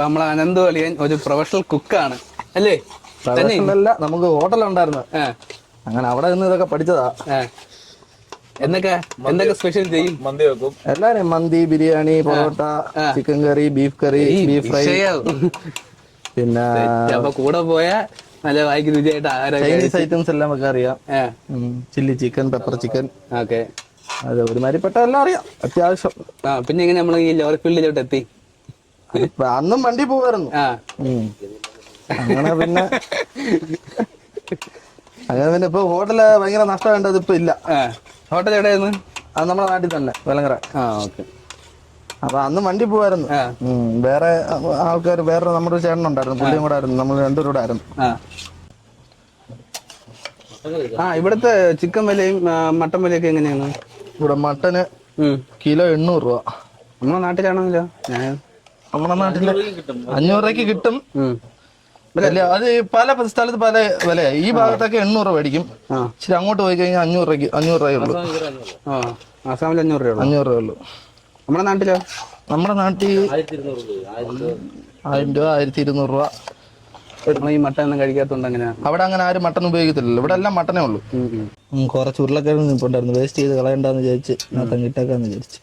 അപ്പൊ നമ്മളെ അനന്തു അളിയൻ ഒരു പ്രൊഫഷണൽ കുക്കാണ് അല്ലേ? അല്ല, നമുക്ക് ഹോട്ടലുണ്ടായിരുന്നു, അങ്ങനെ അവിടെ നിന്ന് ഇതൊക്കെ പഠിച്ചതാ. എന്തൊക്കെ സ്പെഷ്യൽ ചെയ്യും? മന്തി വെക്കും. എല്ലാരും മന്തി, ബിരിയാണി, പൊറോട്ട, ചിക്കൻ കറി, ബീഫ് കറി, ബീഫ് ഫ്രൈ, പിന്നെ കൂടെ പോയാ നല്ല വായിക്ക് രുചിയായിട്ട് ചൈനീസ് ഐറ്റംസ് എല്ലാം ഒക്കെ അറിയാം. Chilli chicken, pepper chicken, okay, അത് ഒരുമാതിരിപ്പെട്ട എല്ലാം അറിയാം അത്യാവശ്യം. പിന്നെ എങ്ങനെ നമ്മൾ ഈ ലോറി ഫീൽഡിലോട്ട് എത്തി? അന്നും വണ്ടി പോവായിരുന്നു. അങ്ങനെ പിന്നെ ഇപ്പൊ ഹോട്ടല് ഭയങ്കര നഷ്ടം വേണ്ടത് ഇപ്പൊ ഇല്ല. ഹോട്ടൽ എവിടെയായിരുന്നു? അത് നമ്മുടെ നാട്ടിൽ തന്നെ, വെലങ്ങര. ഓക്കെ. അപ്പൊ അന്ന് വണ്ടി പോവായിരുന്നു. വേറെ ആൾക്കാർ, വേറെ നമ്മുടെ ഒരു ചേട്ടനുണ്ടായിരുന്നു, പുള്ളിയും കൂടെ ആയിരുന്നു, നമ്മൾ രണ്ടുപേരും കൂടെ ആയിരുന്നു. ഇവിടുത്തെ ചിക്കൻ വിലയും മട്ടൻ വിലയൊക്കെ എങ്ങനെയാണ്? ഇവിടെ മട്ടന് കിലോ 800 രൂപ. നമ്മുടെ നാട്ടിലാണെങ്കിലോ? നമ്മുടെ നാട്ടില് 500 രൂപയ്ക്ക് കിട്ടും. അത് പല സ്ഥലത്ത് പല വിലയായി. ഈ ഭാഗത്തൊക്കെ 800 രൂപ മേടിക്കും. ഇച്ചിരി അങ്ങോട്ട് പോയി കഴിഞ്ഞാൽ 500 രൂപയുള്ളൂ. ആസാമിൽ 500 രൂപ 500 രൂപയുള്ളൂ. നമ്മുടെ നാട്ടിലോ? നമ്മുടെ നാട്ടിൽ 1000 രൂപ, 1200 രൂപ. ഈ മട്ടൻ ഒന്നും കഴിക്കാത്തോണ്ട് അങ്ങനെ അവിടെ അങ്ങനെ ആരും മട്ടൺ ഉപയോഗിക്കത്തില്ലല്ലോ, ഇവിടെ എല്ലാം മട്ടനേ ഉള്ളൂ. കുറച്ച് ഉരുളക്കിഴങ്ങ് ഇപ്പൊ ഉണ്ടായിരുന്നു, വേസ്റ്റ് ചെയ്ത് കളയണ്ടെന്ന് വിചാരിച്ച് കിട്ടാക്കാന്ന് വിചാരിച്ചു.